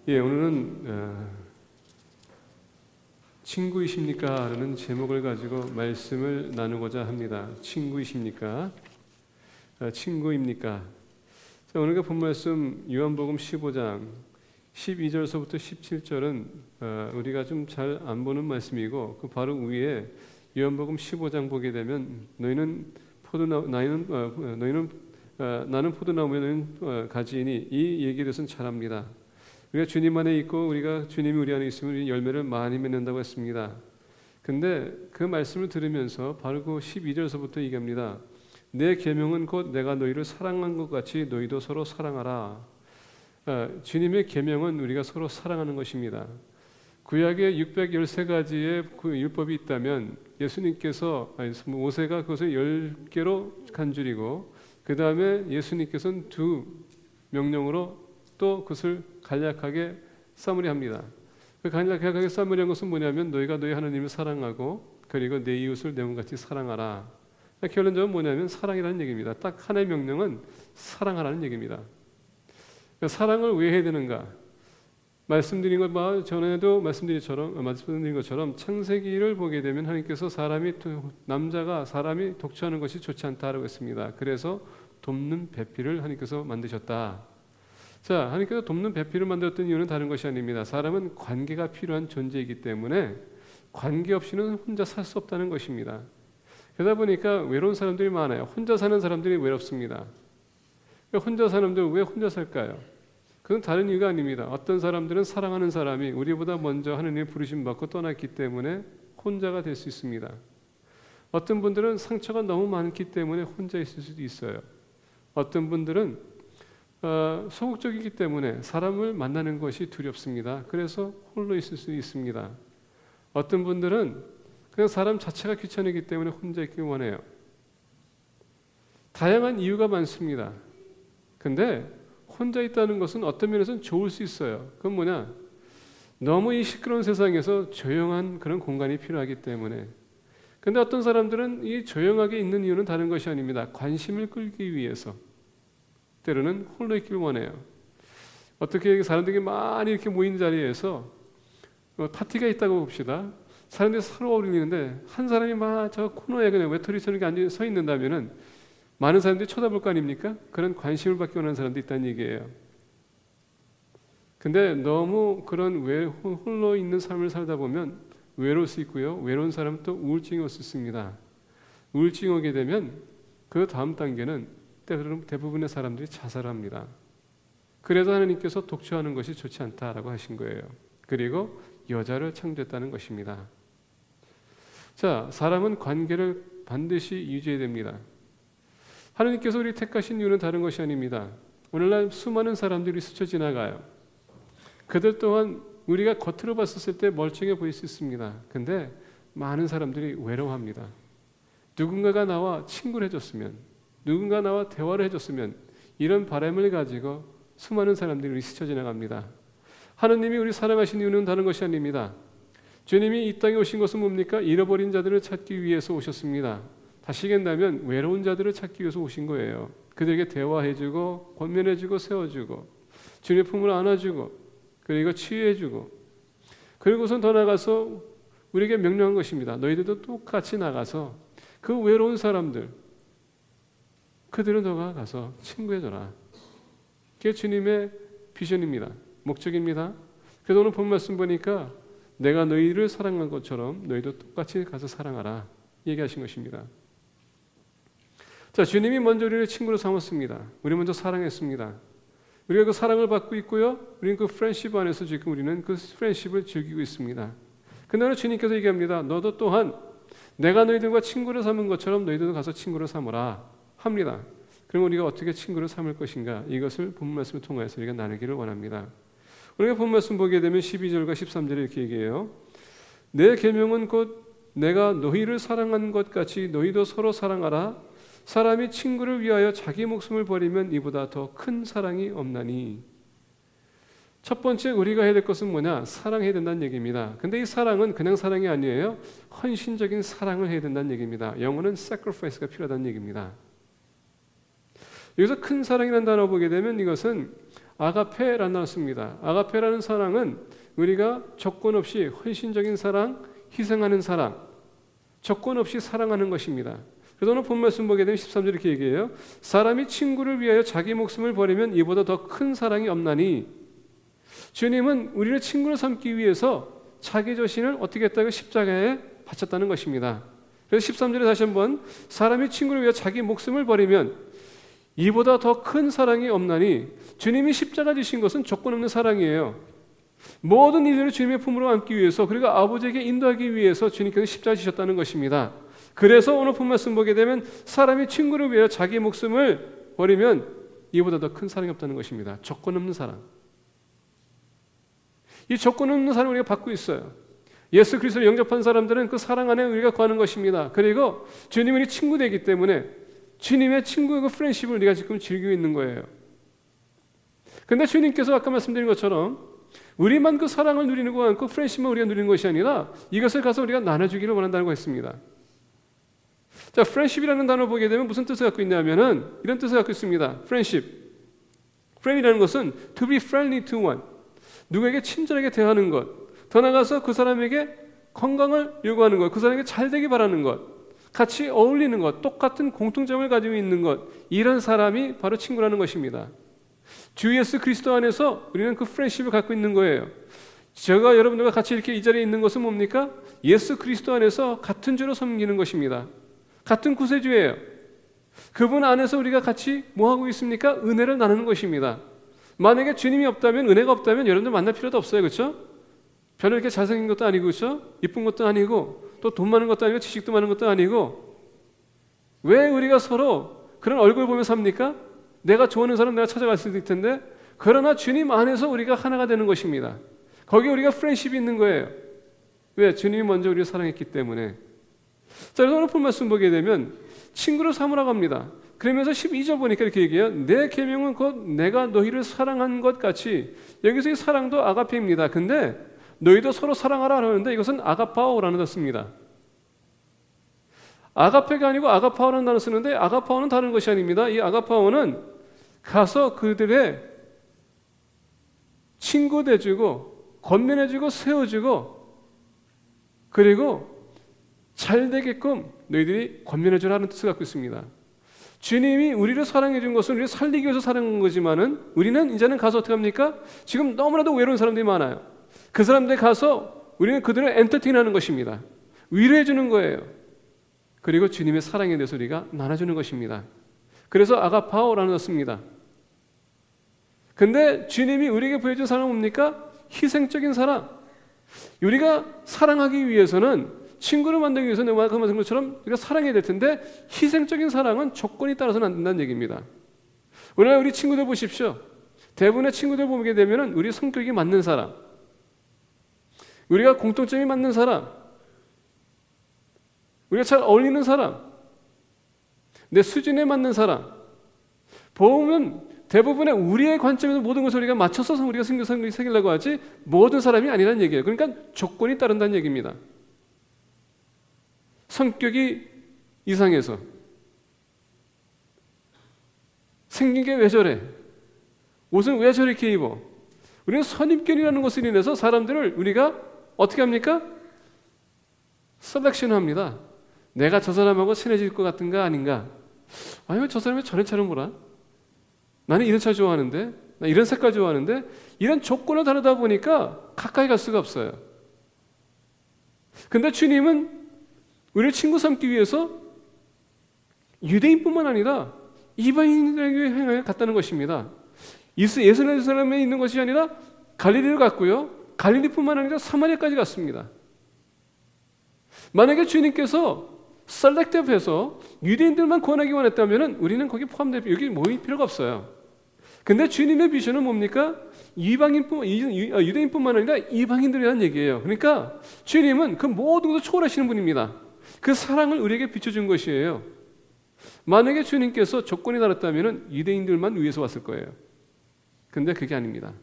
오늘은 친구이십니까? 라는 제목을 가지고 말씀을 나누고자 합니다. 친구이십니까? 친구입니까? 자, 오늘 본 말씀 요한복음 15장 12절서부터 17절은 우리가 좀 잘 안 보는 말씀이고, 그 바로 위에 요한복음 15장 보게 되면 나는 포도나무에 너희는 가지이니, 이 얘기에 대해서는 잘 압니다. 우리가 주님 안에 있고 우리가 주님이 우리 안에 있으면 우리 열매를 많이 맺는다고 했습니다. 근데 그 말씀을 들으면서 바로 그 12절서부터 얘기합니다. 내 계명은 곧 내가 너희를 사랑한 것 같이 너희도 서로 사랑하라. 주님의 계명은 우리가 서로 사랑하는 것입니다. 구약에 613가지의 그 율법이 있다면 예수님께서 모세가 그것을 10개로 간줄이고, 그 다음에 예수님께서는 2명령으로 또 그것을 간략하게 사무리합니다. 그 간략하게 사무리한 것은 뭐냐면 너희가 너희 하나님을 사랑하고 그리고 내 이웃을 내 몸같이 사랑하라. 결론적으로 뭐냐면 사랑이라는 얘기입니다. 딱 하나의 명령은 사랑하라는 얘기입니다. 그러니까 사랑을 왜 해야 되는가? 말씀드린 것 전에도 말씀드린 것처럼 창세기를 보게 되면 하나님께서 남자가 사람이 독처하는 것이 좋지 않다라고 했습니다. 그래서 돕는 배필을 하나님께서 만드셨다. 자, 하나님께서 돕는 배필을 만들었던 이유는 다른 것이 아닙니다. 사람은 관계가 필요한 존재이기 때문에 관계 없이는 혼자 살 수 없다는 것입니다. 그러다 보니까 외로운 사람들이 많아요. 혼자 사는 사람들이 외롭습니다. 혼자 사는 사람들 왜 혼자 살까요? 그건 다른 이유가 아닙니다. 어떤 사람들은 사랑하는 사람이 우리보다 먼저 하느님의 부르심 받고 떠났기 때문에 혼자가 될 수 있습니다. 어떤 분들은 상처가 너무 많기 때문에 혼자 있을 수도 있어요. 어떤 분들은 소극적이기 때문에 사람을 만나는 것이 두렵습니다. 그래서 홀로 있을 수 있습니다. 어떤 분들은 그냥 사람 자체가 귀찮기 때문에 혼자 있기 원해요. 다양한 이유가 많습니다. 근데 혼자 있다는 것은 어떤 면에서는 좋을 수 있어요. 그건 뭐냐? 너무 이 시끄러운 세상에서 조용한 그런 공간이 필요하기 때문에. 근데 어떤 사람들은 이 조용하게 있는 이유는 다른 것이 아닙니다. 관심을 끌기 위해서. 때로는 홀로 있길 원해요. 어떻게 사람들이 많이 이렇게 모인 자리에서 파티가 있다고 봅시다. 사람들이 서로 어울리는데 한 사람이 막 저 코너에 그냥 외톨이처럼 앉아 서 있는다면은 많은 사람들이 쳐다볼 거 아닙니까? 그런 관심을 받기 원하는 사람도 있다는 얘기예요. 근데 너무 그런 홀로 있는 삶을 살다 보면 외로울 수 있고요. 외로운 사람은 또 우울증이 올 수 있습니다. 우울증이 오게 되면 그 다음 단계는 대부분의 사람들이 자살합니다. 그래서 하나님께서 독처하는 것이 좋지 않다라고 하신 거예요. 그리고 여자를 창조했다는 것입니다. 자, 사람은 관계를 반드시 유지해야 됩니다. 하나님께서 우리 택하신 이유는 다른 것이 아닙니다. 오늘날 수많은 사람들이 스쳐 지나가요. 그들 또한 우리가 겉으로 봤을 때 멀쩡해 보일 수 있습니다. 근데 많은 사람들이 외로워합니다. 누군가가 나와 친구를 해줬으면, 누군가 나와 대화를 해줬으면, 이런 바람을 가지고 수많은 사람들이 스쳐 지나갑니다. 하나님이 우리 사랑하신 이유는 다른 것이 아닙니다. 주님이 이 땅에 오신 것은 뭡니까? 잃어버린 자들을 찾기 위해서 오셨습니다. 다시 얘기한다면 외로운 자들을 찾기 위해서 오신 거예요. 그들에게 대화해주고 권면해주고 세워주고 주님의 품을 안아주고 그리고 치유해주고, 그리고선 더 나가서 우리에게 명령한 것입니다. 너희들도 똑같이 나가서 그 외로운 사람들, 그들은 너가 가서 친구해줘라. 그게 주님의 비전입니다. 목적입니다. 그래서 오늘 본 말씀 보니까 내가 너희를 사랑한 것처럼 너희도 똑같이 가서 사랑하라 얘기하신 것입니다. 자, 주님이 먼저 우리를 친구로 삼았습니다. 우리 먼저 사랑했습니다. 우리가 그 사랑을 받고 있고요. 우리는 그 프렌십 안에서 지금 우리는 그 프렌십을 즐기고 있습니다. 그러나 주님께서 얘기합니다. 너도 또한 내가 너희들과 친구를 삼은 것처럼 너희들도 가서 친구를 삼으라 합니다. 그럼 우리가 어떻게 친구를 삼을 것인가? 이것을 본 말씀을 통해서 우리가 나누기를 원합니다. 우리가 본 말씀 보게 되면 12절과 13절에 이렇게 얘기해요. 내 계명은 곧 내가 너희를 사랑한 것 같이 너희도 서로 사랑하라. 사람이 친구를 위하여 자기 목숨을 버리면 이보다 더 큰 사랑이 없나니. 첫 번째 우리가 해야 될 것은 뭐냐? 사랑해야 된다는 얘기입니다. 근데 이 사랑은 그냥 사랑이 아니에요. 헌신적인 사랑을 해야 된다는 얘기입니다. 영어는 sacrifice가 필요하다는 얘기입니다. 여기서 큰 사랑이라는 단어 보게 되면 이것은 아가페라는 단어 씁니다. 아가페라는 사랑은 우리가 조건 없이 헌신적인 사랑, 희생하는 사랑, 조건 없이 사랑하는 것입니다. 그래서 오늘 본 말씀 보게 되면 13절 이렇게 얘기해요. 사람이 친구를 위하여 자기 목숨을 버리면 이보다 더 큰 사랑이 없나니. 주님은 우리를 친구로 삼기 위해서 자기 자신을 어떻게 했다고 십자가에 바쳤다는 것입니다. 그래서 13절에 다시 한번 사람이 친구를 위하여 자기 목숨을 버리면 이보다 더 큰 사랑이 없나니. 주님이 십자가 지신 것은 조건 없는 사랑이에요. 모든 일들을 주님의 품으로 안기 위해서, 그리고 아버지에게 인도하기 위해서 주님께서 십자가 지셨다는 것입니다. 그래서 오늘 본 말씀 보게 되면 사람이 친구를 위하여 자기 목숨을 버리면 이보다 더 큰 사랑이 없다는 것입니다. 조건 없는 사랑. 이 조건 없는 사랑을 우리가 받고 있어요. 예수 그리스도를 영접한 사람들은 그 사랑 안에 우리가 거하는 것입니다. 그리고 주님은 우리 친구 되기 때문에 주님의 친구의 그 프렌십을 우리가 지금 즐기고 있는 거예요. 그런데 주님께서 아까 말씀드린 것처럼 우리만 그 사랑을 누리는 거 않고 프렌십만 우리가 누리는 것이 아니라 이것을 가서 우리가 나눠주기를 원한다고 했습니다. 자, 프렌십이라는 단어 보게 되면 무슨 뜻을 갖고 있냐면은 이런 뜻을 갖고 있습니다. 프렌십. 프렌이라는 것은 to be friendly to one. 누구에게 친절하게 대하는 것. 더 나아가서 그 사람에게 건강을 요구하는 것. 그 사람에게 잘 되기 바라는 것. 같이 어울리는 것. 똑같은 공통점을 가지고 있는 것. 이런 사람이 바로 친구라는 것입니다. 주 예수 그리스도 안에서 우리는 그 프렌십을 갖고 있는 거예요. 제가 여러분들과 같이 이렇게 이 자리에 있는 것은 뭡니까? 예수 그리스도 안에서 같은 주로 섬기는 것입니다. 같은 구세주예요. 그분 안에서 우리가 같이 뭐 하고 있습니까? 은혜를 나누는 것입니다. 만약에 주님이 없다면, 은혜가 없다면 여러분들 만날 필요도 없어요. 그렇죠? 별로 이렇게 잘생긴 것도 아니고, 그렇죠? 이쁜 것도 아니고, 또 돈 많은 것도 아니고, 지식도 많은 것도 아니고, 왜 우리가 서로 그런 얼굴 보며 삽니까? 내가 좋아하는 사람 내가 찾아갈 수도 있을 텐데, 그러나 주님 안에서 우리가 하나가 되는 것입니다. 거기에 우리가 프렌십이 있는 거예요. 왜? 주님이 먼저 우리를 사랑했기 때문에. 자, 그래서 오늘 본 말씀 보게 되면 친구로 삼으라고 합니다. 그러면서 12절 보니까 이렇게 얘기해요. 내 계명은 곧 내가 너희를 사랑한 것 같이. 여기서 이 사랑도 아가페입니다. 근데 너희도 서로 사랑하라 하는데 이것은 아가파오라는 단어 씁니다. 아가페가 아니고 아가파오라는 단어 쓰는데 아가파오는 다른 것이 아닙니다. 이 아가파오는 가서 그들의 친구 돼주고 건면해주고 세워주고 그리고 잘 되게끔 너희들이 권면해주라는 뜻을 갖고 있습니다. 주님이 우리를 사랑해 준 것은 우리를 살리기 위해서 사랑한 거지만은 우리는 이제는 가서 어떻게 합니까? 지금 너무나도 외로운 사람들이 많아요. 그 사람들 가서 우리는 그들을 엔터테인하는 것입니다. 위로해 주는 거예요. 그리고 주님의 사랑에 대해서 우리가 나눠주는 것입니다. 그래서 아가파오라는 것을 씁니다. 근데 주님이 우리에게 보여준 사랑은 뭡니까? 희생적인 사랑. 우리가 사랑하기 위해서는 친구를 만들기 위해서 내가 아까 말한 것처럼 우리가 사랑해야 될 텐데 희생적인 사랑은 조건이 따라서는 안 된다는 얘기입니다. 오늘 우리 친구들 보십시오. 대부분의 친구들 보게 되면 우리 성격이 맞는 사람, 우리가 공통점이 맞는 사람, 우리가 잘 어울리는 사람, 내 수준에 맞는 사람 보면 대부분의 우리의 관점에서 모든 것을 우리가 맞춰서 우리가 생기려고 하지 모든 사람이 아니라는 얘기예요. 그러니까 조건이 따른다는 얘기입니다. 성격이 이상해서 생긴 게 왜 저래? 옷은 왜 저렇게 입어? 우리는 선입견이라는 것을 인해서 사람들을 우리가 어떻게 합니까? 셀렉션합니다. 내가 저 사람하고 친해질 것 같은가 아닌가? 아니면 저 사람이 저런 차를 몰아? 나는 이런 차 좋아하는데, 나 이런 색깔 좋아하는데, 이런 조건을 다르다 보니까 가까이 갈 수가 없어요. 근데 주님은 우리를 친구 삼기 위해서 유대인뿐만 아니라 이방인에게 행하여 갔다는 것입니다. 예루살렘에 있는 것이 아니라 갈릴리를 갔고요. 갈릴리뿐만 아니라 사마리아까지 갔습니다. 만약에 주님께서 셀렉티브해서 유대인들만 구원하기 원했다면 우리는 거기 포함될 여기 모일 필요가 없어요. 근데 주님의 비전은 뭡니까? 유대인뿐만 아니라 이방인들이라는 얘기예요. 그러니까 주님은 그 모든 것을 초월하시는 분입니다. 그 사랑을 우리에게 비춰준 것이에요. 만약에 주님께서 조건이 다르다면 유대인들만 위에서 왔을 거예요. 근데 그게 아닙니다.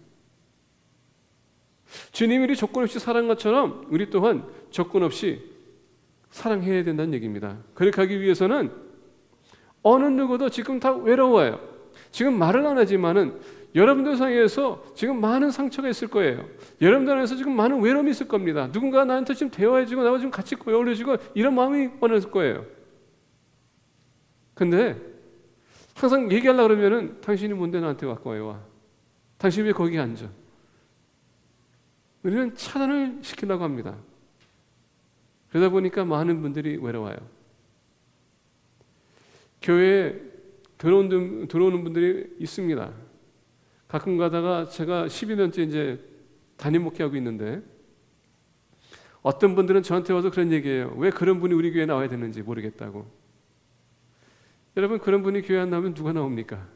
주님이 우리 조건 없이 사랑한 것처럼 우리 또한 조건 없이 사랑해야 된다는 얘기입니다. 그렇게 하기 위해서는 어느 누구도 지금 다 외로워요. 지금 말을 안 하지만은 여러분들 사이에서 지금 많은 상처가 있을 거예요. 여러분들 안에서 지금 많은 외로움이 있을 겁니다. 누군가 나한테 지금 대화해주고 나와 좀 같이 어울려주고 이런 마음이 원했을 거예요. 근데 항상 얘기하려고 그러면은 당신이 뭔데 나한테 갖고 와? 당신이 왜 거기 앉아? 우리는 차단을 시키려고 합니다. 그러다 보니까 많은 분들이 외로워요. 교회에 들어오는 분들이 있습니다. 가끔 가다가 제가 12년째 이제 담임 목회하고 있는데 어떤 분들은 저한테 와서 그런 얘기해요. 왜 그런 분이 우리 교회에 나와야 되는지 모르겠다고. 여러분, 그런 분이 교회 안 나오면 누가 나옵니까?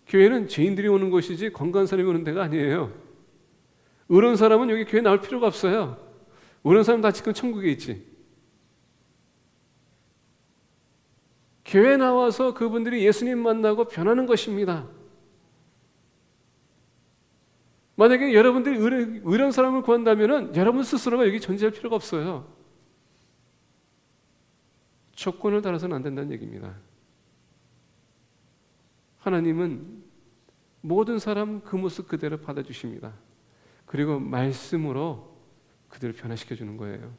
교회는 죄인들이 오는 곳이지 건강한 사람이 오는 데가 아니에요. 의로운 사람은 여기 교회 나올 필요가 없어요. 의로운 사람 다 지금 천국에 있지. 교회 나와서 그분들이 예수님 만나고 변하는 것입니다. 만약에 여러분들이 의로운 사람을 구한다면 여러분 스스로가 여기 존재할 필요가 없어요. 조건을 따라서는 안 된다는 얘기입니다. 하나님은 모든 사람 그 모습 그대로 받아주십니다. 그리고 말씀으로 그들을 변화시켜 주는 거예요.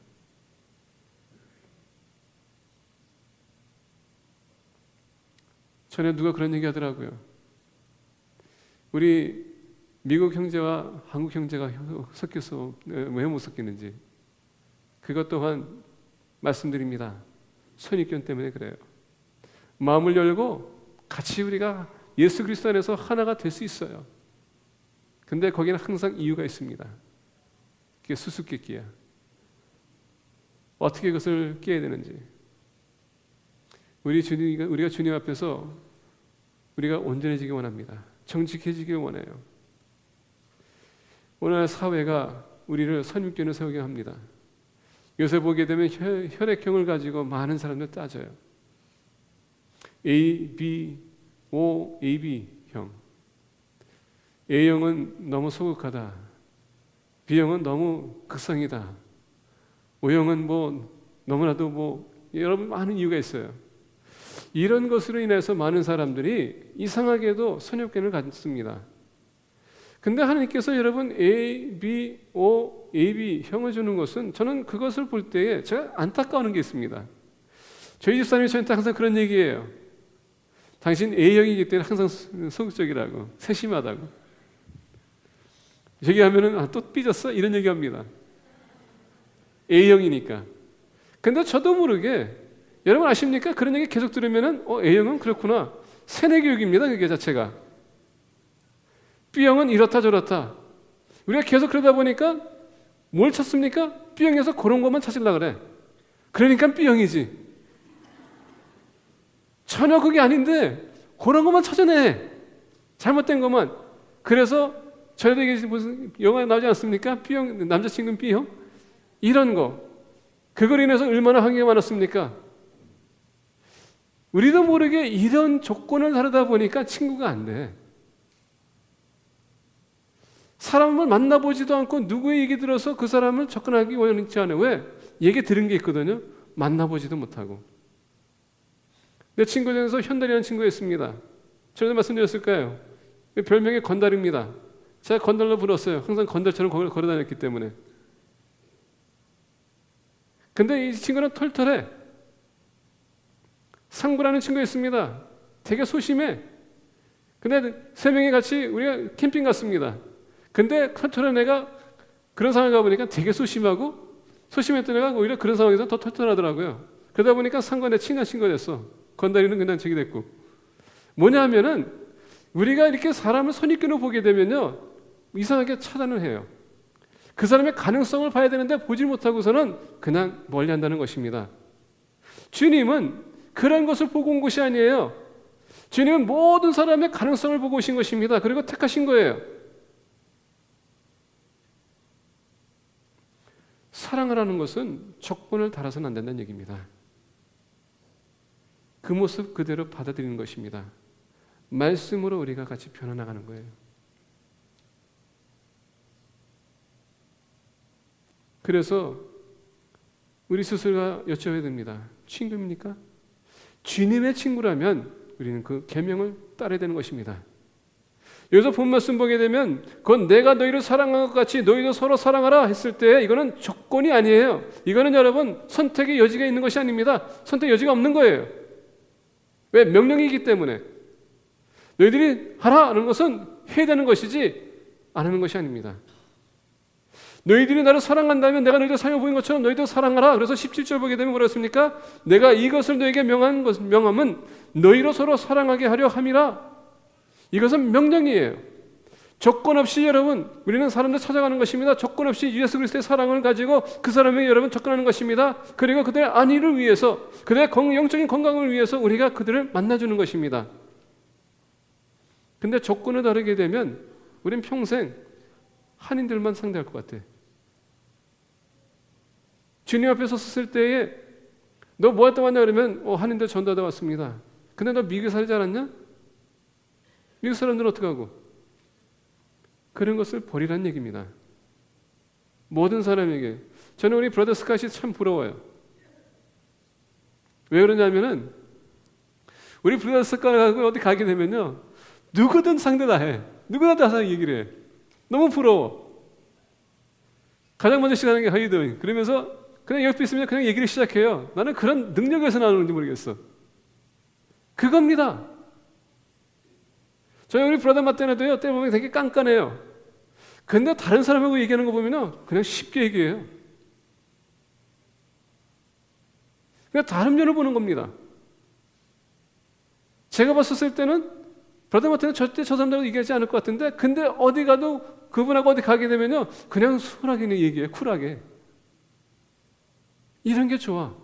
전에 누가 그런 얘기 하더라고요. 우리 미국 형제와 한국 형제가 섞여서 왜 못 섞이는지 그것 또한 말씀드립니다. 선입견 때문에 그래요. 마음을 열고 같이 우리가 예수 그리스도 안에서 하나가 될 수 있어요. 근데 거기는 항상 이유가 있습니다. 그게 수수께끼야. 어떻게 그것을 깨야 되는지. 우리가 주님 앞에서 우리가 온전해지기 원합니다. 정직해지기 원해요. 오늘 사회가 우리를 선입견을 세우게 합니다. 요새 보게 되면 혈액형을 가지고 많은 사람들 따져요. A, B, O, AB형. A형은 너무 소극하다. B형은 너무 극성이다. O형은 너무나도 여러분 많은 이유가 있어요. 이런 것으로 인해서 많은 사람들이 이상하게도 선입견을 갖습니다. 근데 하나님께서 여러분 A, B, O, AB 형을 주는 것은 저는 그것을 볼 때에 제가 안타까워하는 게 있습니다. 저희 집사람이 저한테 항상 그런 얘기예요. 당신 A형이기 때문에 항상 소극적이라고, 세심하다고. 얘기하면은 또 삐졌어? 이런 얘기합니다. A형이니까. 근데 저도 모르게 여러분 아십니까? 그런 얘기 계속 들으면은 A형은 그렇구나. 세뇌 교육입니다. 그게 자체가. B형은 이렇다 저렇다. 우리가 계속 그러다 보니까 뭘 찾습니까? B형에서 그런 것만 찾으려고 그래. 그러니까 B형이지. 전혀 그게 아닌데 그런 것만 찾아내. 잘못된 것만. 그래서 저희들에게 무슨 영화에 나오지 않습니까? B형, 남자친구는 B형? 이런 거. 그걸 인해서 얼마나 항의가 많았습니까? 우리도 모르게 이런 조건을 다르다 보니까 친구가 안 돼. 사람을 만나보지도 않고 누구의 얘기 들어서 그 사람을 접근하기 원치 않아요. 왜? 얘기 들은 게 있거든요. 만나보지도 못하고. 내 친구 중에서 현달이라는 친구가 있습니다. 전에도 말씀드렸을까요? 별명이 건달입니다. 제가 건달로 불렀어요. 항상 건달처럼 걸어 다녔기 때문에. 근데 이 친구는 털털해. 상구라는 친구가 있습니다. 되게 소심해. 근데 세 명이 같이 우리가 캠핑 갔습니다. 근데 털털한 애가 그런 상황에 가보니까 되게 소심하고 소심했던 애가 오히려 그런 상황에서 더 털털하더라고요. 그러다 보니까 상관에 친한 친구가 됐어. 건달이는 그냥 저기 됐고. 뭐냐 하면은 우리가 이렇게 사람을 선입견으로 보게 되면요. 이상하게 차단을 해요. 그 사람의 가능성을 봐야 되는데 보지 못하고서는 그냥 멀리 한다는 것입니다. 주님은 그런 것을 보고 온 것이 아니에요. 주님은 모든 사람의 가능성을 보고 오신 것입니다. 그리고 택하신 거예요. 사랑을 하는 것은 조건을 달아서는 안 된다는 얘기입니다. 그 모습 그대로 받아들이는 것입니다. 말씀으로 우리가 같이 변화나가는 거예요. 그래서 우리 스스로가 여쭤야 됩니다. 친구입니까? 주님의 친구라면 우리는 그 계명을 따라야 되는 것입니다. 여기서 본 말씀 보게 되면 그건 내가 너희를 사랑한 것 같이 너희도 서로 사랑하라 했을 때 이거는 조건이 아니에요. 이거는 여러분 선택의 여지가 있는 것이 아닙니다. 선택 여지가 없는 거예요. 왜? 명령이기 때문에. 너희들이 하라는 것은 해야 되는 것이지 안 하는 것이 아닙니다. 너희들이 나를 사랑한다면 내가 너희들 사랑해 보인 것처럼 너희도 사랑하라. 그래서 17절 보게 되면 뭐라 했습니까? 내가 이것을 너희에게 명함은 너희로 서로 사랑하게 하려 함이라. 이것은 명령이에요. 조건 없이 여러분 우리는 사람들 찾아가는 것입니다. 조건 없이 예수 그리스도의 사랑을 가지고 그 사람에게 여러분 접근하는 것입니다. 그리고 그들의 안위를 위해서 그들의 영적인 건강을 위해서 우리가 그들을 만나주는 것입니다. 근데 조건을 다르게 되면 우린 평생 한인들만 상대할 것 같아. 주님 앞에 섰을 때에 너 뭐 했다 왔냐 그러면 한인들 전도하다 왔습니다. 근데 너 미국에 살지 않았냐? 미국 사람들은 어떻게 하고? 그런 것을 버리라는 얘기입니다. 모든 사람에게. 저는 우리 브라더 스캇이 참 부러워요. 왜 그러냐면은 우리 브라더 스캇하고 어디 가게 되면요 누구든 상대 다 해. 누구나 다 얘기를 해. 너무 부러워. 가장 먼저 시작하는 게 How you doing? 그러면서 그냥 옆에 있으면 그냥 얘기를 시작해요. 나는 그런 능력에서 나오는지 모르겠어. 그겁니다. 저희 우리 브라더 마테나도요 때 보면 되게 깐깐해요. 근데 다른 사람하고 얘기하는 거 보면요 그냥 쉽게 얘기해요. 그냥 다른 면을 보는 겁니다. 제가 봤었을 때는 브라더 마테는 절대 저 사람들하고 얘기하지 않을 것 같은데 근데 어디 가도 그분하고 어디 가게 되면요 그냥 순하게 얘기해요. 쿨하게. 이런 게 좋아.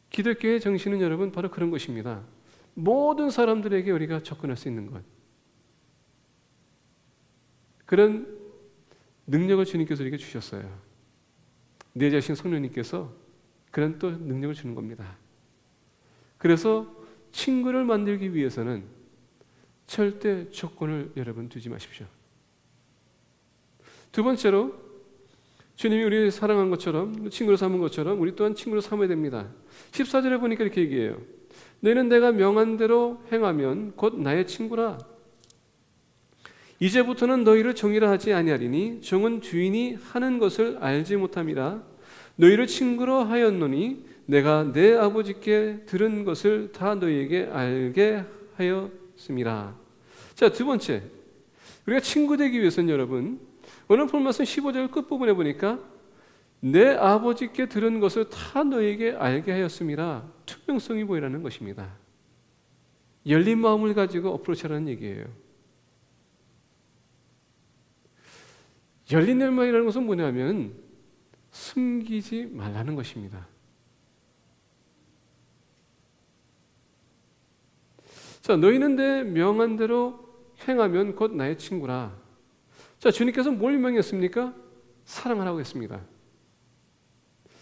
기독교의 정신은 여러분 바로 그런 것입니다. 모든 사람들에게 우리가 접근할 수 있는 것. 그런 능력을 주님께서 우리에게 주셨어요. 내 자신 성령님께서 그런 또 능력을 주는 겁니다. 그래서 친구를 만들기 위해서는 절대 조건을 여러분 두지 마십시오. 두 번째로 주님이 우리를 사랑한 것처럼 친구로 삼은 것처럼 우리 또한 친구로 삼아야 됩니다. 14절에 보니까 이렇게 얘기해요. 너희는 내가 명한 대로 행하면 곧 나의 친구라. 이제부터는 너희를 종이라 하지 아니하리니 종은 주인이 하는 것을 알지 못함이라. 너희를 친구로 하였노니 내가 내 아버지께 들은 것을 다 너희에게 알게 하였음이라. 자, 두 번째, 우리가 친구 되기 위해서는 여러분 오늘 본 말씀 15절 끝부분에 보니까 내 아버지께 들은 것을 다 너에게 알게 하였음이라. 투명성이 보이라는 것입니다. 열린 마음을 가지고 어프로치하라는 얘기예요. 열린 마음이라는 것은 뭐냐면 숨기지 말라는 것입니다. 자, 너희는 내 명한 대로 행하면 곧 나의 친구라. 자, 주님께서 뭘 명했습니까? 사랑하라고 했습니다.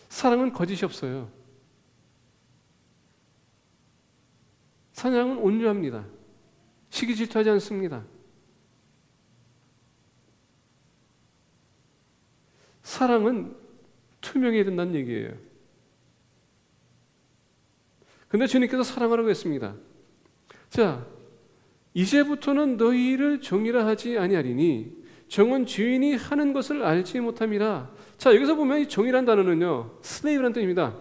사랑은 거짓이 없어요. 사랑은 온유합니다. 시기 질투하지 않습니다. 사랑은 투명해야 된다는 얘기예요. 근데 주님께서 사랑하라고 했습니다. 자, 이제부터는 너희를 종이라 하지 아니하리니 종은 주인이 하는 것을 알지 못함이라. 자, 여기서 보면 이 종이라는 단어는요 슬레이브라는 뜻입니다.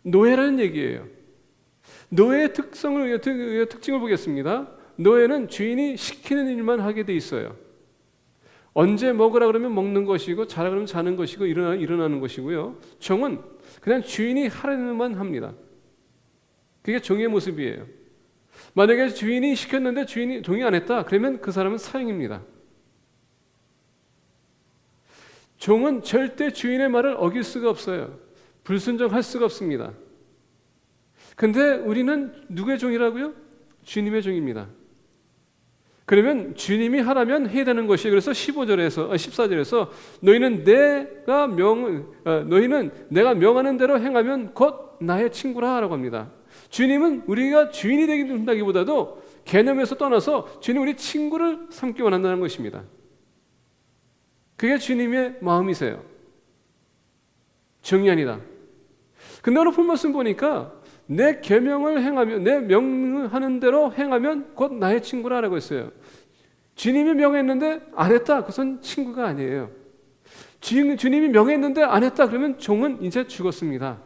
노예라는 얘기예요. 노예의 특징을 보겠습니다. 노예는 주인이 시키는 일만 하게 돼 있어요. 언제 먹으라 그러면 먹는 것이고 자라 그러면 자는 것이고 일어나는 것이고요. 종은 그냥 주인이 하라는 일만 합니다. 그게 종의 모습이에요. 만약에 주인이 시켰는데 주인이 동의 안 했다 그러면 그 사람은 사형입니다. 종은 절대 주인의 말을 어길 수가 없어요. 불순종할 수가 없습니다. 근데 우리는 누구의 종이라고요? 주님의 종입니다. 그러면 주님이 하라면 해야 되는 것이에요. 그래서 14절에서 너희는 내가 명하는 대로 행하면 곧 나의 친구라 라고 합니다. 주님은 우리가 주인이 되기 된다기보다도 개념에서 떠나서 주님 우리 친구를 삼기 원한다는 것입니다. 그게 주님의 마음이세요. 정이 아니다. 근데 오늘 본 말씀 보니까 내 계명을 행하면, 내 명하는 대로 행하면 곧 나의 친구라라고 했어요. 주님이 명했는데 안 했다, 그것은 친구가 아니에요. 주님이 명했는데 안 했다, 그러면 종은 이제 죽었습니다.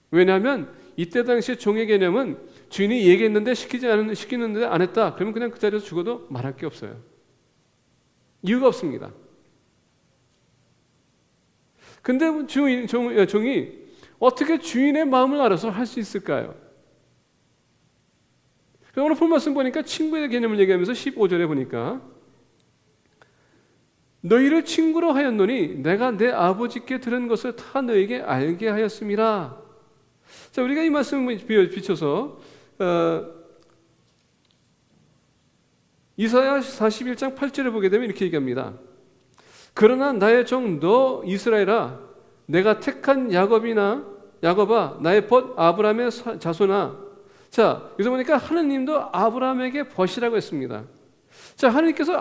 왜냐하면 이때 당시에 종의 개념은 주인이 얘기했는데 시키는데 안 했다, 그러면 그냥 그 자리에서 죽어도 말할 게 없어요. 이유가 없습니다. 근데 종이 어떻게 주인의 마음을 알아서 할 수 있을까요? 오늘 본 말씀 보니까 친구의 개념을 얘기하면서 15절에 보니까 너희를 친구로 하였노니 내가 내 아버지께 들은 것을 다 너에게 알게 하였음이라. 자, 우리가 이 말씀을 비춰서 이사야 41장 8절을 보게 되면 이렇게 얘기합니다. 그러나 나의 종 너 이스라엘아, 내가 택한 야곱아, 나의 벗 아브라함의 자손아. 자, 여기서 보니까 하느님도 아브라함에게 벗이라고 했습니다. 자, 하느님께서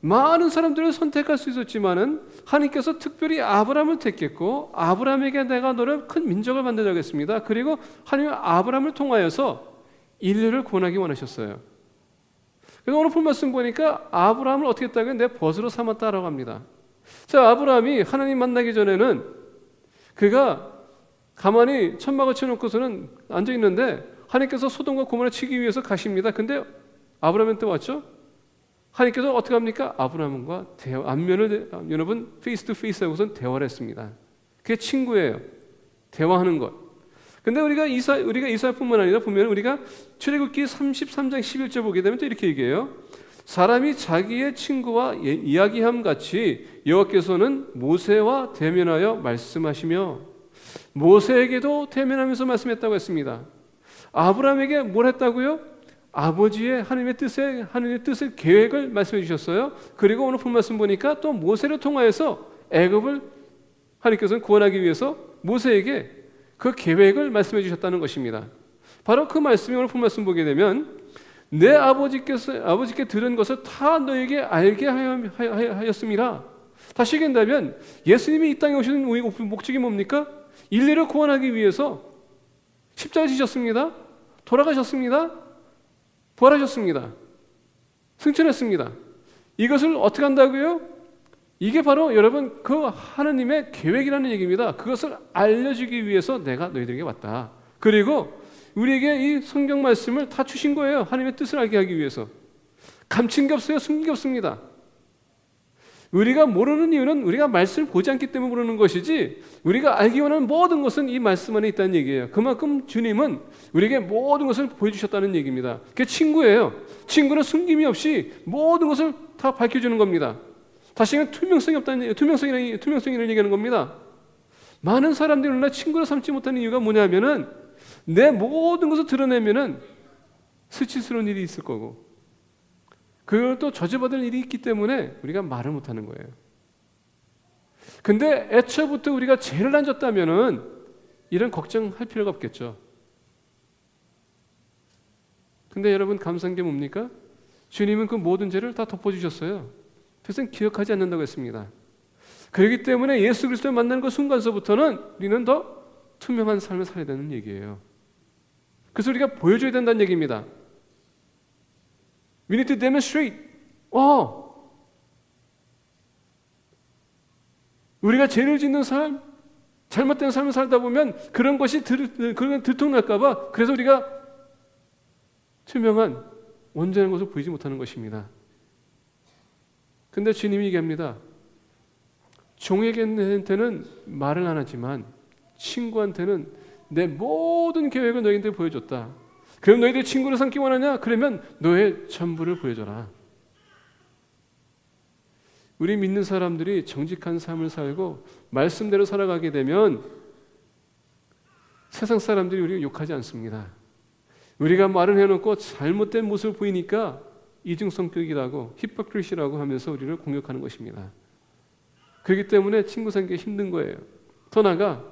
많은 사람들을 선택할 수 있었지만은 하느님께서 특별히 아브라함을 택했고 아브라함에게 내가 너를 큰 민족을 만들자고 했습니다. 그리고 하느님은 아브라함을 통하여서 인류를 구원하기 원하셨어요. 그래서 오늘 본 말씀 보니까 아브라함을 어떻게 했다고요? 내 벗으로 삼았다라고 합니다. 자, 아브라함이 하나님 만나기 전에는 그가 가만히 천막을 쳐놓고서는 앉아 있는데 하나님께서 소돔과 고모라 치기 위해서 가십니다. 근데 아브라함한테 왔죠? 하나님께서 어떻게 합니까? 아브라함과 안면을 여러분 페이스 투 페이스 하고선 대화를 했습니다. 그게 친구예요. 대화하는 것. 근데 우리가 이사야뿐만 아니라 보면 우리가 출애굽기 33장 11절 보게 되면 또 이렇게 얘기해요. 사람이 자기의 친구와 이야기함 같이 여호와께서는 모세와 대면하여 말씀하시며, 모세에게도 대면하면서 말씀했다고 했습니다. 아브라함에게 뭘 했다고요? 아버지의 하나님의 뜻을 계획을 말씀해 주셨어요. 그리고 오늘 본 말씀 보니까 또 모세를 통하여서 애굽을 하나님께서는 구원하기 위해서 모세에게 그 계획을 말씀해 주셨다는 것입니다. 바로 그 말씀이 오늘 본 말씀 보게 되면 내 아버지께 들은 것을 다 너에게 알게 하였습니다. 다시 얘기한다면 예수님이 이 땅에 오시는 목적이 뭡니까? 인류를 구원하기 위해서 십자가 지셨습니다. 돌아가셨습니다. 부활하셨습니다. 승천했습니다. 이것을 어떻게 한다고요? 이게 바로 여러분 그 하나님의 계획이라는 얘기입니다. 그것을 알려주기 위해서 내가 너희들에게 왔다. 그리고 우리에게 이 성경 말씀을 다 주신 거예요. 하나님의 뜻을 알게 하기 위해서. 감춘 게 없어요. 숨긴 게 없습니다. 우리가 모르는 이유는 우리가 말씀을 보지 않기 때문에 모르는 것이지, 우리가 알기 원하는 모든 것은 이 말씀 안에 있다는 얘기예요. 그만큼 주님은 우리에게 모든 것을 보여주셨다는 얘기입니다. 그게 친구예요. 친구는 숨김이 없이 모든 것을 다 밝혀주는 겁니다. 다시는 투명성이 없다는, 투명성이라는 얘기하는 겁니다. 많은 사람들이 오늘날 친구를 삼지 못하는 이유가 뭐냐면은 내 모든 것을 드러내면은 수치스러운 일이 있을 거고, 그걸 또 저주받을 일이 있기 때문에 우리가 말을 못하는 거예요. 근데 애초부터 우리가 죄를 안 졌다면은 이런 걱정할 필요가 없겠죠. 근데 여러분 감사한 게 뭡니까? 주님은 그 모든 죄를 다 덮어주셨어요. 그래서 기억하지 않는다고 했습니다. 그렇기 때문에 예수 그리스도를 만나는 그 순간서부터는 우리는 더 투명한 삶을 살아야 되는 얘기예요. 그래서 우리가 보여줘야 된다는 얘기입니다. We need to demonstrate. 우리가 죄를 짓는 삶, 잘못된 삶을 살다 보면 그런 것이 들통날까봐, 그래서 우리가 투명한 온전한 것을 보이지 못하는 것입니다. 근데 주님이 얘기합니다. 종에게는 말을 안 하지만 친구한테는 내 모든 계획을 너희한테 보여줬다. 그럼 너희들 친구를 삼기 원하냐? 그러면 너의 전부를 보여줘라. 우리 믿는 사람들이 정직한 삶을 살고 말씀대로 살아가게 되면 세상 사람들이 우리를 욕하지 않습니다. 우리가 말을 해놓고 잘못된 모습을 보이니까 이중성격이라고 히포크리시라고 하면서 우리를 공격하는 것입니다. 그렇기 때문에 친구 사귀기 힘든 거예요. 더 나아가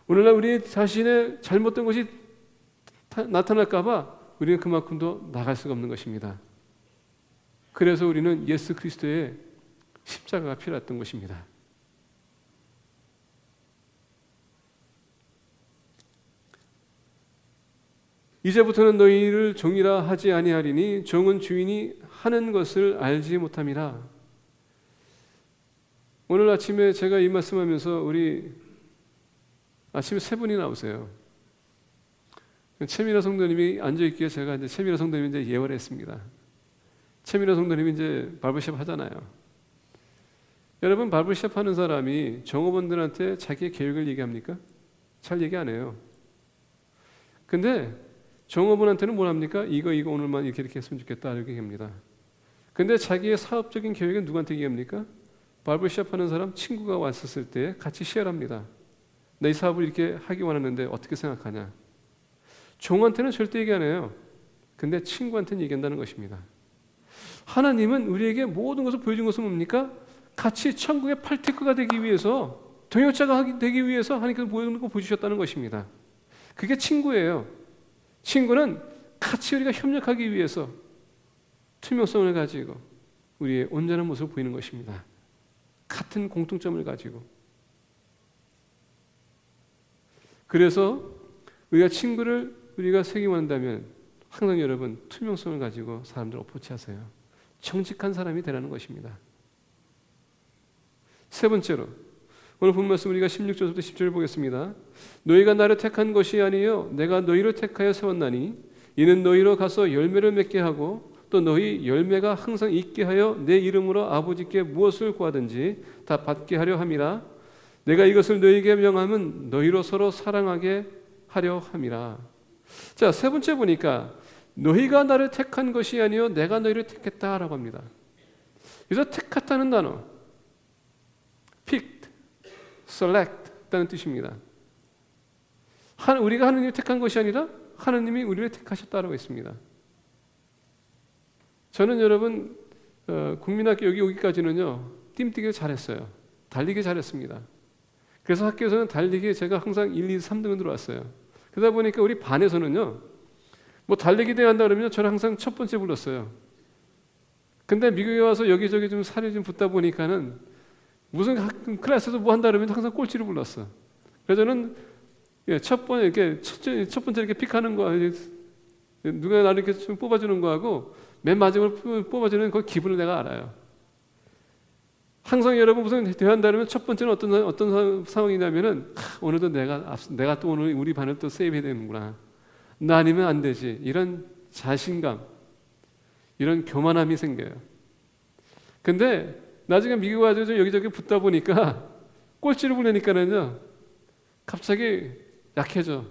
오늘날 우리 자신의 잘못된 것이 나타날까 봐 우리는 그만큼 더 나갈 수가 없는 것입니다. 그래서 우리는 예수 그리스도의 십자가가 필요했던 것입니다. 이제부터는 너희를 종이라 하지 아니하리니 종은 주인이 하는 것을 알지 못함이라. 오늘 아침에 제가 이 말씀하면서 우리 아침에 세 분이 나오세요. 최민아 성도님이 앉아있기에 제가 이제 최민아 성도님이 이제 예언을 했습니다. 최민아 성도님이 이제 바이블샵 하잖아요. 여러분, 바이블샵 하는 사람이 종업원들한테 자기의 계획을 얘기합니까? 잘 얘기 안 해요. 근데 종업원한테는 뭘 합니까? 이거 오늘만 이렇게 했으면 좋겠다 이렇게 얘기합니다. 근데 자기의 사업적인 계획은 누구한테 얘기합니까? 바이블샵 하는 사람 친구가 왔었을 때 같이 쉐어합니다. 나 이 사업을 이렇게 하기 원하는데 어떻게 생각하냐? 종한테는 절대 얘기 안 해요. 근데 친구한테는 얘기한다는 것입니다. 하나님은 우리에게 모든 것을 보여준 것은 뭡니까? 같이 천국의 팔테크가 되기 위해서, 동역자가 되기 위해서 하나님께서 모든 걸 보여주셨다는 것입니다. 그게 친구예요. 친구는 같이 우리가 협력하기 위해서 투명성을 가지고 우리의 온전한 모습을 보이는 것입니다. 같은 공통점을 가지고. 그래서 우리가 친구를 우리가 세기원한다면 항상 여러분 투명성을 가지고 사람들을 어프로치하세요. 정직한 사람이 되라는 것입니다. 세 번째로 오늘 본 말씀 우리가 16절부터 10절을 보겠습니다. 너희가 나를 택한 것이 아니요 내가 너희를 택하여 세웠나니 이는 너희로 가서 열매를 맺게 하고 또 너희 열매가 항상 있게 하여 내 이름으로 아버지께 무엇을 구하든지 다 받게 하려 함이라. 내가 이것을 너희에게 명함은 너희로 서로 사랑하게 하려 함이라. 자, 세 번째 보니까 너희가 나를 택한 것이 아니요 내가 너희를 택했다라고 합니다. 그래서 택했다는 단어 picked, select라는 뜻입니다. 우리가 하나님을 택한 것이 아니라 하나님이 우리를 택하셨다라고 했습니다. 저는 여러분 국민학교 여기까지는요 띠뛰기 잘했어요. 달리기 잘했습니다. 그래서 학교에서는 달리기에 제가 항상 1, 2, 3등은 들어왔어요. 그러다 보니까 우리 반에서는요 뭐 달리기 대회 한다 그러면 저는 항상 첫 번째 불렀어요. 근데 미국에 와서 여기저기 좀 살이 좀 붙다 보니까는 무슨 클래스에서 뭐 한다 그러면 항상 꼴찌를 불렀어. 그래서 저는 첫 번째 이렇게 픽하는 거, 누가 나를 이렇게 좀 뽑아주는 거하고 맨 마지막으로 뽑아주는 그 기분을 내가 알아요. 항상 여러분 무슨 대화한다 그러면 첫 번째는 어떤 상황이냐면은 오늘도 내가 또 오늘 우리 반을 또 세이브해야 되는구나. 나 아니면 안 되지. 이런 자신감, 이런 교만함이 생겨요. 근데 나중에 미국 와서 좀 여기저기 붙다 보니까 꼴찌를 부르니까는요 갑자기 약해져,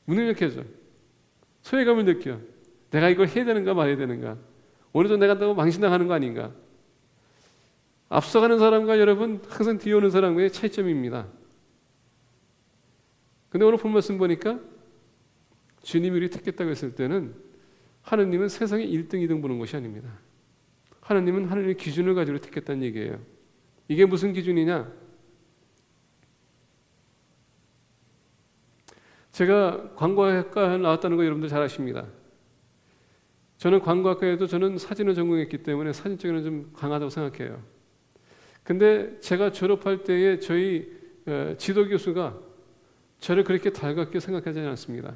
무능력해져, 소외감을 느껴. 내가 이걸 해야 되는가 말아야 되는가? 오늘도 내가 너무 망신당하는 거 아닌가? 앞서가는 사람과 여러분 항상 뒤에 오는 사람과의 차이점입니다. 근데 오늘 본 말씀 보니까 주님이 우리 택했다고 했을 때는 하느님은 세상에 1등, 2등 보는 것이 아닙니다. 하느님은 하느님의 기준을 가지고 택했다는 얘기예요. 이게 무슨 기준이냐? 제가 광고학과 나왔다는 거 여러분들 잘 아십니다. 저는 광고학과에도 저는 사진을 전공했기 때문에 사진 쪽에는 좀 강하다고 생각해요. 근데 제가 졸업할 때에 저희 지도 교수가 저를 그렇게 달갑게 생각하지 않았습니다.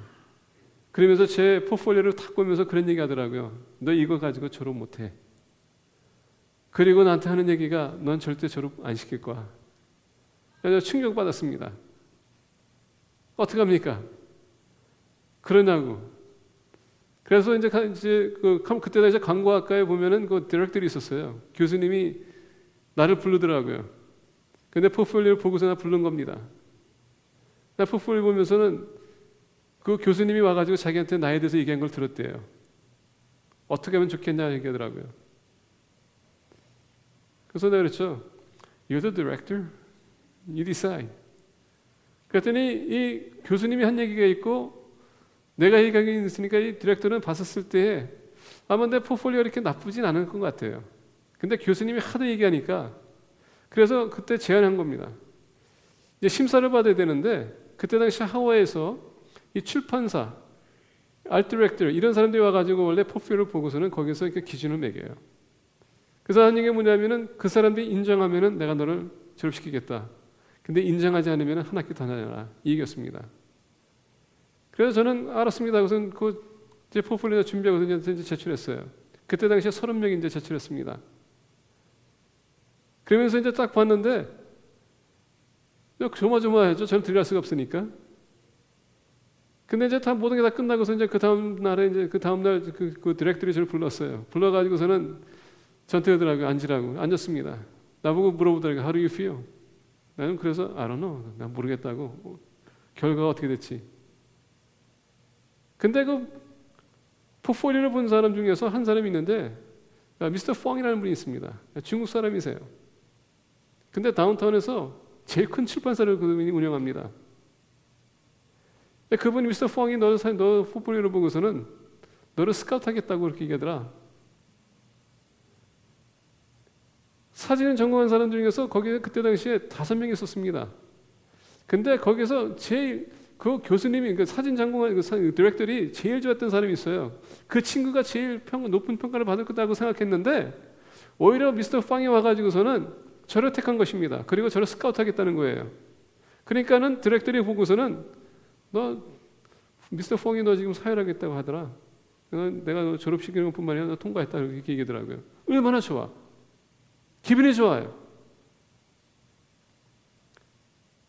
그러면서 제 포트폴리오를 탁 보면서 그런 얘기 하더라고요. 너 이거 가지고 졸업 못해. 그리고 나한테 하는 얘기가 넌 절대 졸업 안 시킬 거야. 그래서 충격받았습니다. 어떻게 합니까? 그러냐고. 그래서 이제 그때 이제 광고학과에 보면은 그 디렉터들이 있었어요. 교수님이 나를 부르더라고요. 근데 포트폴리오를 보고서 나 부른 겁니다. 나 포트폴리오 보면서는 그 교수님이 와가지고 자기한테 나에 대해서 얘기한 걸 들었대요. 어떻게 하면 좋겠냐 얘기하더라고요. 그래서 내가 그랬죠. You're the director. You decide. 그랬더니 이 교수님이 한 얘기가 있고 내가 얘기한 게 있으니까 이 디렉터는 봤었을 때 아마 내 포트폴리오가 이렇게 나쁘진 않은 것 같아요. 근데 교수님이 하도 얘기하니까 그래서 그때 제안한 겁니다. 이제 심사를 받아야 되는데 그때 당시 하와이에서 이 출판사, 아트 디렉터 이런 사람들이 와가지고 원래 포트폴리오를 보고서는 거기서 이렇게 기준을 매겨요. 그래서 하는 얘기가 뭐냐면은 그 사람들이 인정하면은 내가 너를 졸업시키겠다. 근데 인정하지 않으면 한 학기 더 나가라. 이 얘기였습니다. 그래서 저는 알았습니다. 그것은 제 포폴리오 준비하고 이제 제출했어요. 그때 당시에 30명이 이제 제출했습니다. 그러면서 이제 딱 봤는데 조마조마하죠. 저는 들어갈 수가 없으니까. 근데 이제 다 모든 게 다 끝나고서 이제 그 다음 날에 이제 그 다음 날 그 디렉터리 저를 불렀어요. 불러가지고서는 저한테 그러더라고요. 앉으라고. 앉았습니다. 나보고 물어보더라고요. How do you feel? 나는 그래서 I don't know. 난 모르겠다고. 결과가 어떻게 됐지? 근데 그 포폴리오를 본 사람 중에서 한 사람이 있는데 미스터 펑이라는 분이 있습니다. 중국 사람이세요. 근데 다운타운에서 제일 큰 출판사를 그분이 운영합니다. 그분이 미스터 펑이 너 포폴리오를 보고서는 너를 스카우트하겠다고 그렇게 얘기하더라. 사진을 전공한 사람 중에서 거기에 그때 당시에 5명이 있었습니다. 근데 거기서 제일 그 교수님이 그 사진 전공한 그 디렉터리 제일 좋았던 사람이 있어요. 그 친구가 제일 높은 평가를 받을 거다고 생각했는데 오히려 미스터 펑이 와가지고서는 저를 택한 것입니다. 그리고 저를 스카우트하겠다는 거예요. 그러니까는 디렉터리 보고서는 너 미스터 펑이 너 지금 사열하겠다고 하더라. 내가 너 졸업시키는 것뿐만 아니라 너 통과했다 이렇게 얘기하더라고요. 얼마나 좋아. 기분이 좋아요.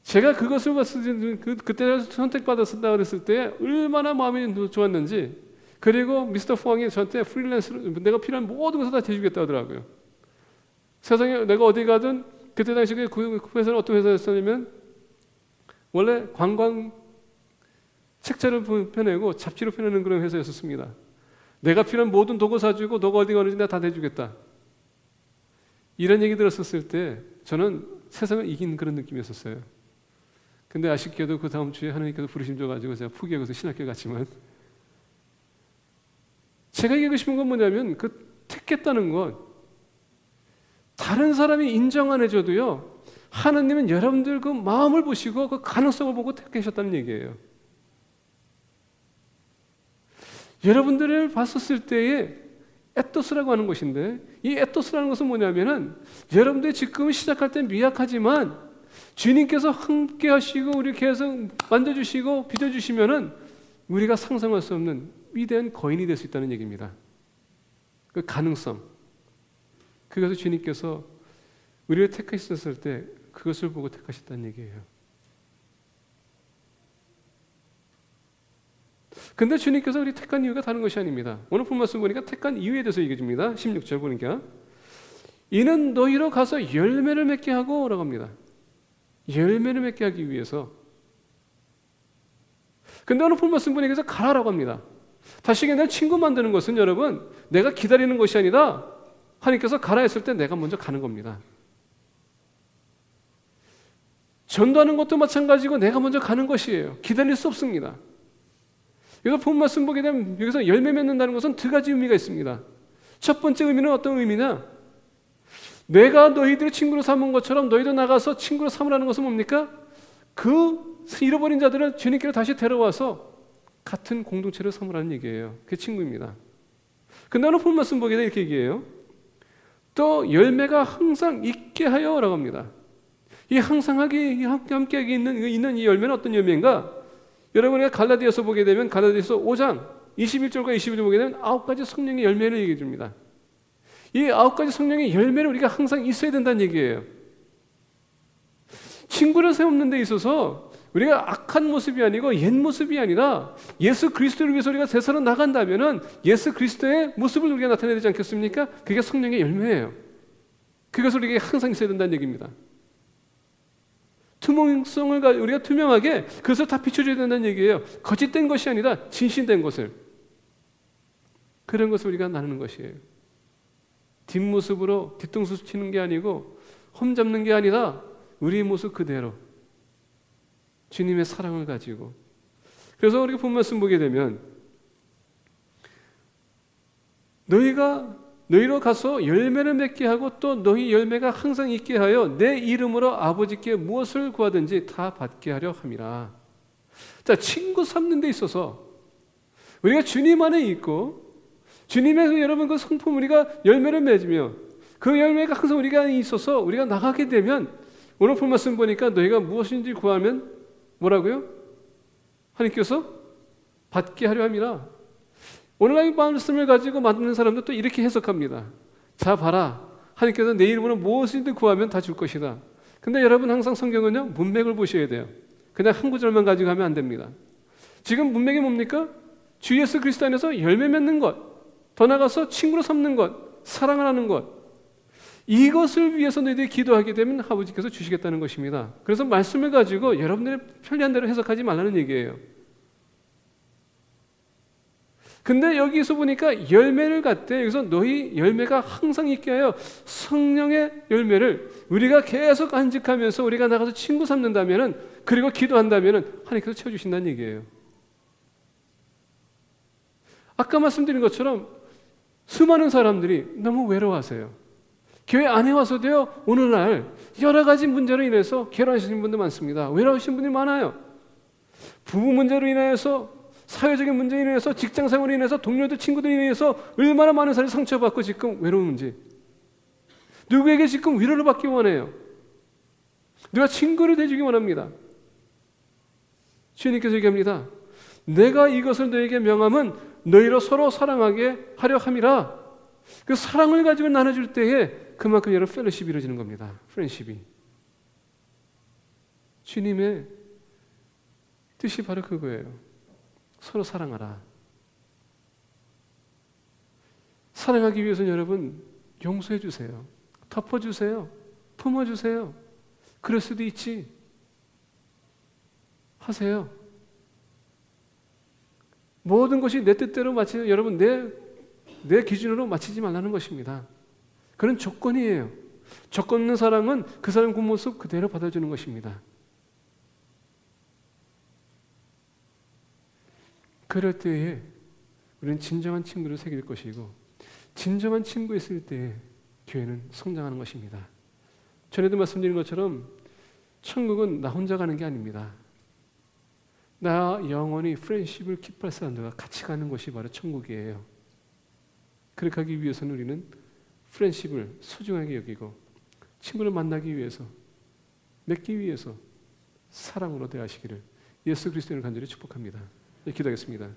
제가 그것을 봤을 때 그때 선택받았다 그랬을 때 얼마나 마음이 좋았는지 그리고 미스터 펑이 저한테 프리랜서로 내가 필요한 모든 것을 다 대주겠다 하더라고요. 세상에 내가 어디 가든 그때 당시 그 회사는 어떤 회사였냐면 원래 관광 책자를 펴내고 잡지로 펴내는 그런 회사였었습니다. 내가 필요한 모든 도구 사주고 너가 어디 가는지 내가 다 대주겠다. 이런 얘기 들었었을 때 저는 세상을 이긴 그런 느낌이었어요. 근데 아쉽게도 그 다음 주에 하나님께서 부르심 줘가지고 제가 포기하고서 신학교 갔지만 제가 얘기하고 싶은 건 뭐냐면 그 택했다는 것 다른 사람이 인정 안 해줘도요 하나님은 여러분들 그 마음을 보시고 그 가능성을 보고 택하셨다는 얘기예요. 여러분들을 봤었을 때에 에토스라고 하는 것인데 이 에토스라는 것은 뭐냐면은 여러분들이 지금 시작할 때 미약하지만 주님께서 함께 하시고 우리 계속 만져주시고 빚어주시면은 우리가 상상할 수 없는 위대한 거인이 될 수 있다는 얘기입니다. 그 가능성 그것을 주님께서 우리를 택하셨을 때 그것을 보고 택하셨다는 얘기예요. 근데 주님께서 우리 택한 이유가 다른 것이 아닙니다. 오늘 본 말씀 보니까 택한 이유에 대해서 얘기해 줍니다. 16절 보니까 이는 너희로 가서 열매를 맺게 하고 라고 합니다. 열매를 맺게 하기 위해서. 근데 오늘 본 말씀 보니까 가라라고 합니다. 다시 얘기하면 친구 만드는 것은 여러분 내가 기다리는 것이 아니라 하나님께서 가라 했을 때 내가 먼저 가는 겁니다. 전도하는 것도 마찬가지고 내가 먼저 가는 것이에요. 기다릴 수 없습니다. 여기서 본 말씀 보게 되면 여기서 열매 맺는다는 것은 2가지 의미가 있습니다. 첫 번째 의미는 어떤 의미냐? 내가 너희들을 친구로 삼은 것처럼 너희도 나가서 친구로 삼으라는 것은 뭡니까? 그 잃어버린 자들을 주님께로 다시 데려와서 같은 공동체를 삼으라는 얘기예요. 그게 친구입니다. 근데 오늘 본 말씀 보게 되면 이렇게 얘기해요. 또 열매가 항상 있게 하여 라고 합니다. 이 항상 함께 있는 이 열매는 어떤 열매인가? 여러분이 갈라디아서 보게 되면 갈라디아서 5장 21절과 22절 보게 되면 9가지 성령의 열매를 얘기해 줍니다. 이 9가지 성령의 열매를 우리가 항상 있어야 된다는 얘기예요. 친구를 세우는 데 있어서 우리가 악한 모습이 아니고 옛 모습이 아니라 예수 그리스도를 위해서 우리가 세상으로 나간다면은 예수 그리스도의 모습을 우리가 나타내야 되지 않겠습니까? 그게 성령의 열매예요. 그것을 우리에게 항상 있어야 된다는 얘기입니다. 투명성을 우리가 투명하게 그것을 다 비춰줘야 된다는 얘기예요. 거짓된 것이 아니라 진실된 것을. 그런 것을 우리가 나누는 것이에요. 뒷모습으로 뒤통수 치는 게 아니고 험잡는 게 아니라 우리의 모습 그대로 주님의 사랑을 가지고. 그래서 우리가 본 말씀 보게 되면 너희로 가서 열매를 맺게 하고 또 너희 열매가 항상 있게 하여 내 이름으로 아버지께 무엇을 구하든지 다 받게 하려 함이라. 자, 친구 삼는 데 있어서 우리가 주님 안에 있고 주님의 여러분 그 성품 우리가 열매를 맺으며 그 열매가 항상 우리가 안에 있어서 우리가 나가게 되면 오늘 본 말씀 보니까 너희가 무엇인지 구하면 뭐라고요? 하나님께서 받게 하려 함이라. 오늘날 이 말씀을 가지고 만드는 사람도 또 이렇게 해석합니다. 자 봐라, 하나님께서 내 이름으로 무엇이든 구하면 다 줄 것이다. 근데 여러분 항상 성경은요 문맥을 보셔야 돼요. 그냥 한 구절만 가지고 가면 안 됩니다. 지금 문맥이 뭡니까? 주 예수 그리스도 안에서 열매 맺는 것, 더 나아가서 친구로 삼는 것, 사랑을 하는 것, 이것을 위해서 너희들이 기도하게 되면 아버지께서 주시겠다는 것입니다. 그래서 말씀을 가지고 여러분들의 편리한 대로 해석하지 말라는 얘기예요. 근데 여기서 보니까 열매를 갖대. 여기서 너희 열매가 항상 있게 하여 성령의 열매를 우리가 계속 간직하면서 우리가 나가서 친구 삼는다면은, 그리고 기도한다면은 하나님께서 채워주신다는 얘기예요. 아까 말씀드린 것처럼 수많은 사람들이 너무 외로워하세요. 교회 안에 와서도요, 오늘날 여러 가지 문제로 인해서 괴로워하시는 분들 많습니다. 외로우신 분이 많아요. 부부 문제로 인해서, 사회적인 문제로 인해서, 직장 생활로 인해서, 동료들, 친구들로 인해서 얼마나 많은 사람이 상처받고 지금 외로운지, 누구에게 지금 위로를 받기 원해요. 누가 친구를 대주기 원합니다. 주님께서 얘기합니다. 내가 이것을 너에게 명함은 너희로 서로 사랑하게 하려 함이라. 그 사랑을 가지고 나눠줄 때에 그만큼 여러분 펠로십이 이루어지는 겁니다. 프렌십이. 주님의 뜻이 바로 그거예요. 서로 사랑하라. 사랑하기 위해서는 여러분 용서해 주세요. 덮어주세요. 품어주세요. 그럴 수도 있지. 하세요. 모든 것이 내 뜻대로 마치는, 여러분 내 기준으로 마치지 말라는 것입니다. 그런 조건이에요. 조건 없는 사랑은 그 사람 그 모습 그대로 받아주는 것입니다. 그럴 때에 우리는 진정한 친구를 새길 것이고, 진정한 친구 있을 때에 교회는 성장하는 것입니다. 전에도 말씀드린 것처럼 천국은 나 혼자 가는 게 아닙니다. 나 영원히 프렌십을 킵할 사람들과 같이 가는 것이 바로 천국이에요. 그렇게 하기 위해서는 우리는 프렌십을 소중하게 여기고, 친구를 만나기 위해서, 맺기 위해서 사랑으로 대하시기를 예수 그리스도를 간절히 축복합니다. 기도하겠습니다.